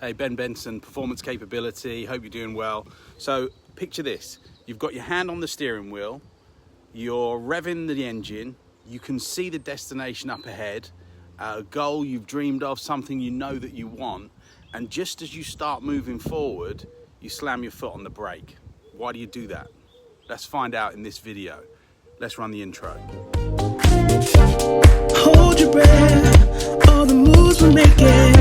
Hey, Benson, performance capability, hope you're doing well. So picture this, you've got your hand on the steering wheel, you're revving the engine, you can see the destination up ahead, a goal you've dreamed of, something you know that you want, and just as you start moving forward, you slam your foot on the brake. Why do you do that? Let's find out in this video. Let's run the intro. Hold your breath, all the moves we're making.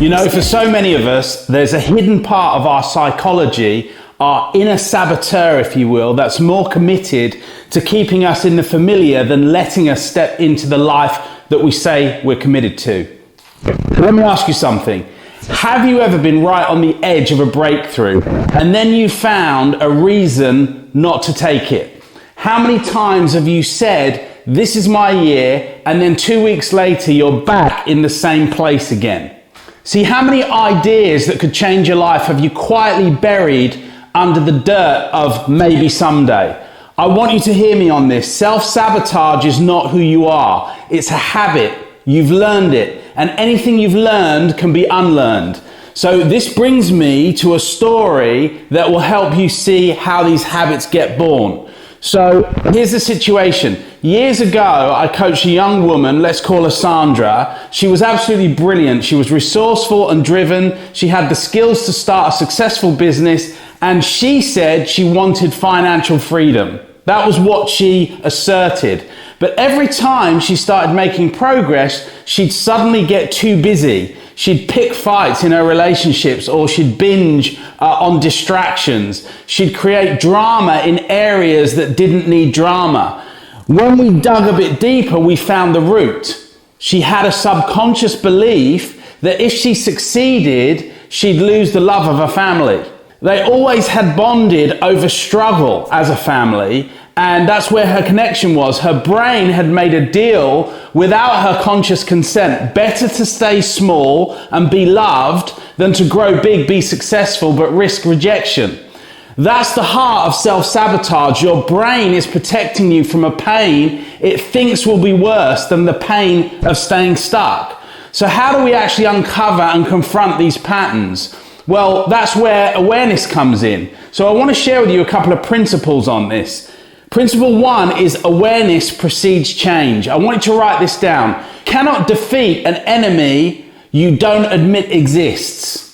You know, for so many of us, there's a hidden part of our psychology, our inner saboteur, if you will, that's more committed to keeping us in the familiar than letting us step into the life that we say we're committed to. Let me ask you something. Have you ever been right on the edge of a breakthrough and then you found a reason not to take it? How many times have you said, this is my year, and then 2 weeks later you're back in the same place again? See, how many ideas that could change your life have you quietly buried under the dirt of maybe someday? I want you to hear me on this. Self-sabotage is not who you are. It's a habit. You've learned it. And anything you've learned can be unlearned. So this brings me to a story that will help you see how these habits get born. So here's the situation. Years ago, I coached a young woman, let's call her Sandra. She was absolutely brilliant. She was resourceful and driven. She had the skills to start a successful business, and she said she wanted financial freedom. That was what she asserted. But every time she started making progress, she'd suddenly get too busy. She'd pick fights in her relationships, or she'd binge on distractions. She'd create drama in areas that didn't need drama. When we dug a bit deeper, we found the root. She had a subconscious belief that if she succeeded, she'd lose the love of her family. They always had bonded over struggle as a family, and that's where her connection was. Her brain had made a deal without her conscious consent. Better to stay small and be loved than to grow big, be successful, but risk rejection. That's the heart of self-sabotage. Your brain is protecting you from a pain it thinks will be worse than the pain of staying stuck. So how do we actually uncover and confront these patterns? Well, that's where awareness comes in. So I want to share with you a couple of principles on this. Principle 1 is awareness precedes change. I want you to write this down. Cannot defeat an enemy you don't admit exists.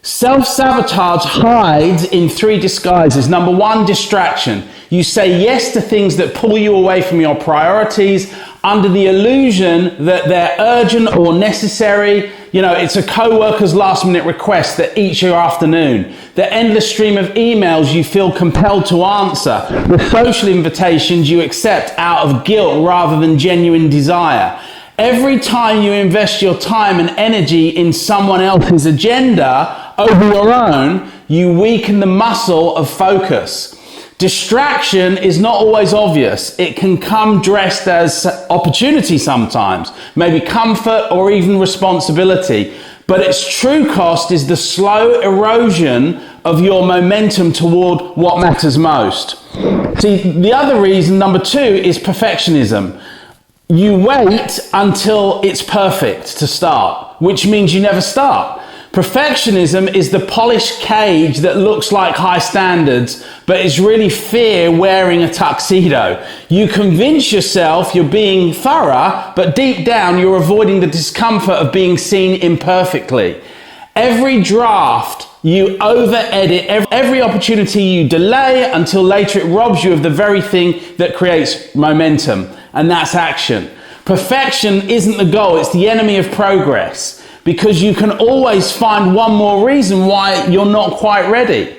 Self-sabotage hides in 3 disguises. Number 1, distraction. You say yes to things that pull you away from your priorities under the illusion that they're urgent or necessary. You know, it's a co-worker's last minute request that eats your afternoon. The endless stream of emails you feel compelled to answer. The social invitations you accept out of guilt rather than genuine desire. Every time you invest your time and energy in someone else's agenda over your own, you weaken the muscle of focus. Distraction is not always obvious. It can come dressed as opportunity sometimes, maybe comfort or even responsibility. But its true cost is the slow erosion of your momentum toward what matters most. See, the other reason, number 2, is perfectionism. You wait until it's perfect to start, which means you never start. Perfectionism is the polished cage that looks like high standards, but is really fear wearing a tuxedo. You convince yourself you're being thorough, but deep down you're avoiding the discomfort of being seen imperfectly. Every draft you over-edit, every opportunity you delay until later it robs you of the very thing that creates momentum, and that's action. Perfection isn't the goal, it's the enemy of progress. Because you can always find one more reason why you're not quite ready.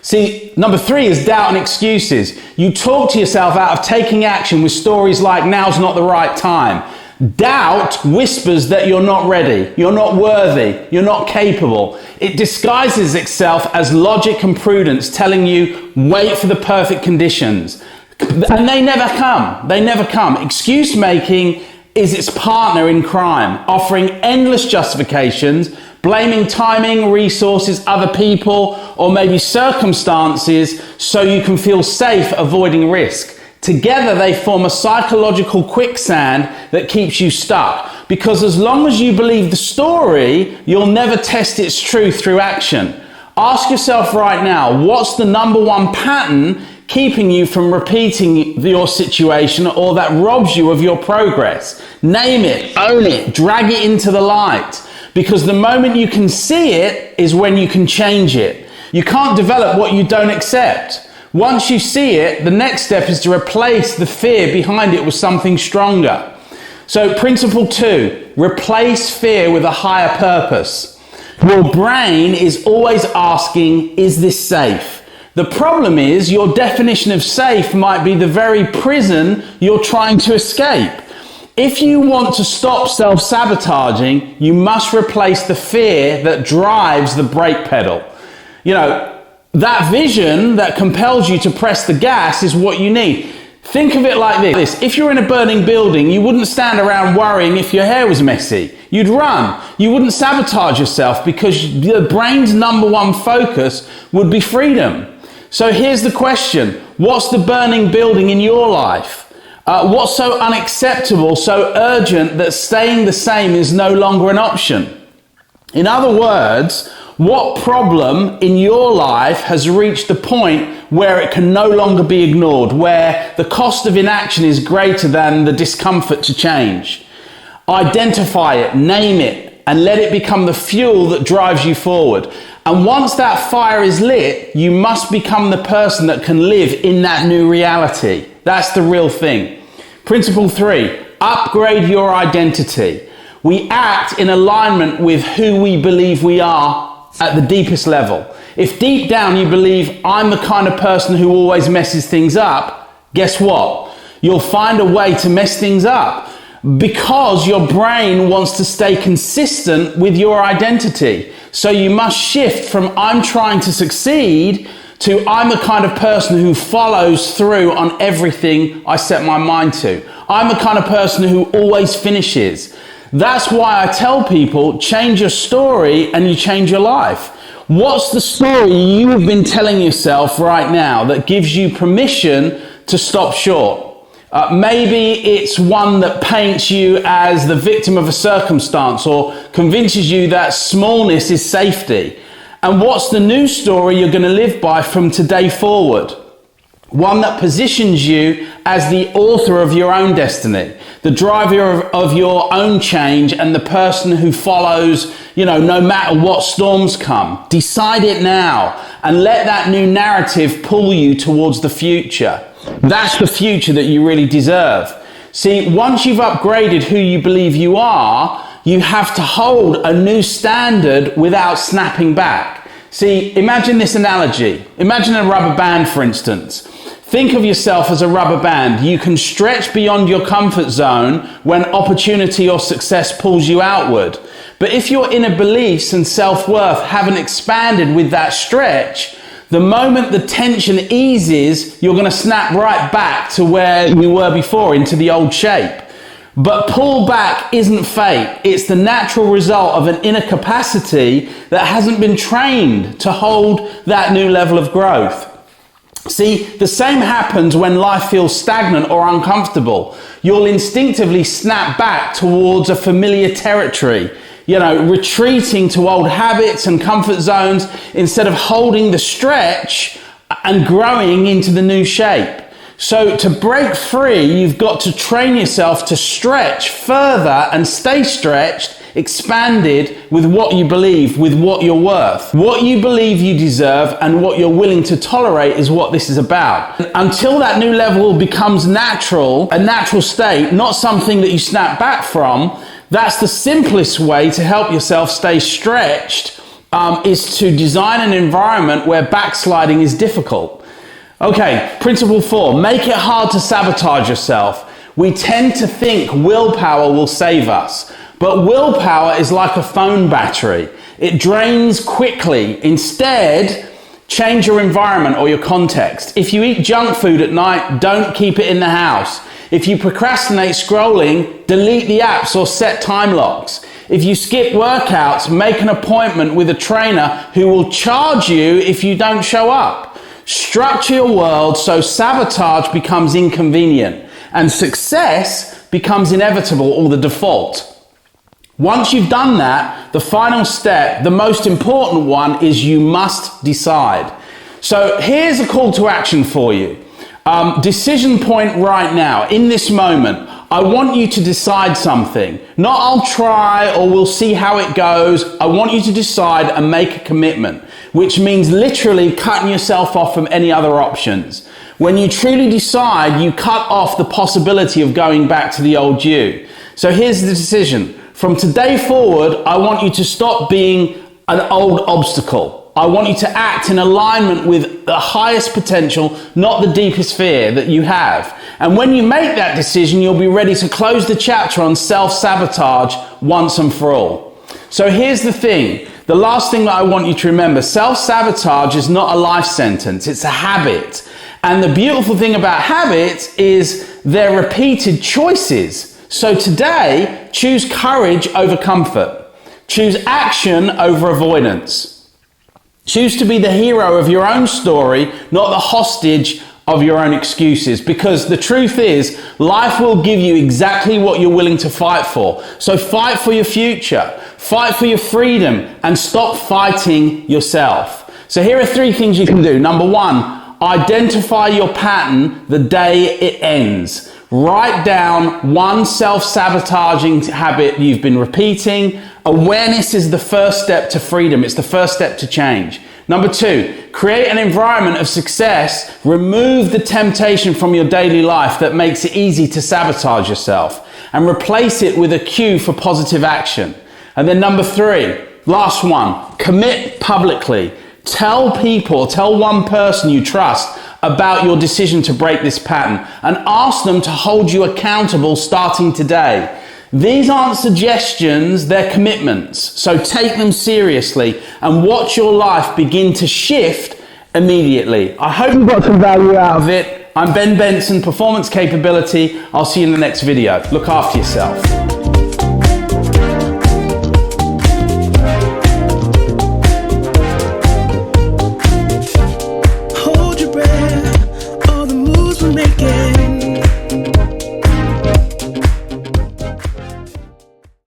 See, number 3 is doubt and excuses. You talk to yourself out of taking action with stories like, now's not the right time. Doubt whispers that you're not ready, you're not worthy, you're not capable. It disguises itself as logic and prudence, telling you, wait for the perfect conditions. And they never come, they never come. Excuse making is its partner in crime, offering endless justifications, blaming timing, resources, other people, or maybe circumstances so you can feel safe avoiding risk. Together they form a psychological quicksand that keeps you stuck. Because as long as you believe the story, you'll never test its truth through action. Ask yourself right now, what's the number one pattern keeping you from repeating your situation or that robs you of your progress? Name it, own it, drag it into the light. Because the moment you can see it is when you can change it. You can't develop what you don't accept. Once you see it, the next step is to replace the fear behind it with something stronger. So principle 2, replace fear with a higher purpose. Your brain is always asking, is this safe? The problem is your definition of safe might be the very prison you're trying to escape. If you want to stop self-sabotaging, you must replace the fear that drives the brake pedal. That vision that compels you to press the gas is what you need. Think of it like this. If you're in a burning building, you wouldn't stand around worrying if your hair was messy. You'd run. You wouldn't sabotage yourself because the brain's number one focus would be freedom. So here's the question. What's the burning building in your life? What's so unacceptable, so urgent that staying the same is no longer an option? In other words, what problem in your life has reached the point where it can no longer be ignored, where the cost of inaction is greater than the discomfort to change? Identify it, name it, and let it become the fuel that drives you forward. And once that fire is lit, you must become the person that can live in that new reality. That's the real thing. Principle 3, upgrade your identity. We act in alignment with who we believe we are at the deepest level. If deep down you believe I'm the kind of person who always messes things up, guess what? You'll find a way to mess things up because your brain wants to stay consistent with your identity. So you must shift from I'm trying to succeed to I'm the kind of person who follows through on everything I set my mind to. I'm the kind of person who always finishes. That's why I tell people, change your story and you change your life. What's the story you have been telling yourself right now that gives you permission to stop short? Maybe it's one that paints you as the victim of a circumstance or convinces you that smallness is safety. And what's the new story you're going to live by from today forward? One that positions you as the author of your own destiny, the driver of your own change, and the person who follows, no matter what storms come. Decide it now and let that new narrative pull you towards the future. That's the future that you really deserve. See, once you've upgraded who you believe you are, you have to hold a new standard without snapping back. See, imagine this analogy. Imagine a rubber band, for instance. Think of yourself as a rubber band. You can stretch beyond your comfort zone when opportunity or success pulls you outward. But if your inner beliefs and self-worth haven't expanded with that stretch, the moment the tension eases, you're going to snap right back to where you were before, into the old shape. But pull back isn't fate. It's the natural result of an inner capacity that hasn't been trained to hold that new level of growth. See, the same happens when life feels stagnant or uncomfortable. You'll instinctively snap back towards a familiar territory, retreating to old habits and comfort zones instead of holding the stretch and growing into the new shape. So to break free, you've got to train yourself to stretch further and stay stretched, expanded with what you believe, with what you're worth. What you believe you deserve and what you're willing to tolerate is what this is about. Until that new level becomes natural, a natural state, not something that you snap back from, that's the simplest way to help yourself stay stretched, is to design an environment where backsliding is difficult. Okay, principle 4, make it hard to sabotage yourself. We tend to think willpower will save us, but willpower is like a phone battery. It drains quickly. Instead, change your environment or your context. If you eat junk food at night, don't keep it in the house. If you procrastinate scrolling, delete the apps or set time locks. If you skip workouts, make an appointment with a trainer who will charge you if you don't show up. Structure your world so sabotage becomes inconvenient and success becomes inevitable or the default. Once you've done that, the final step, the most important one, is you must decide. So here's a call to action for you. Decision point right now, in this moment. I want you to decide something. Not I'll try or we'll see how it goes. I want you to decide and make a commitment, which means literally cutting yourself off from any other options. When you truly decide, you cut off the possibility of going back to the old you. So here's the decision. From today forward, I want you to stop being an old obstacle. I want you to act in alignment with the highest potential, not the deepest fear that you have. And when you make that decision, you'll be ready to close the chapter on self-sabotage once and for all. So here's the thing. The last thing that I want you to remember, self-sabotage is not a life sentence, it's a habit. And the beautiful thing about habits is they're repeated choices. So today, choose courage over comfort. Choose action over avoidance. Choose to be the hero of your own story, not the hostage of your own excuses. Because the truth is, life will give you exactly what you're willing to fight for. So fight for your future, fight for your freedom, and stop fighting yourself. So here are 3 things you can do. Number 1, identify your pattern the day it ends. Write down one self-sabotaging habit you've been repeating. Awareness is the first step to freedom. It's the first step to change. Number 2, create an environment of success. Remove the temptation from your daily life that makes it easy to sabotage yourself and replace it with a cue for positive action. And then number 3, last one, commit publicly. Tell one person you trust about your decision to break this pattern and ask them to hold you accountable starting today. These aren't suggestions, they're commitments. So take them seriously and watch your life begin to shift immediately. I hope you got some value out of it. I'm Benson, Performance Capability. I'll see you in the next video. Look after yourself. Hold your breath, all the moves we're making.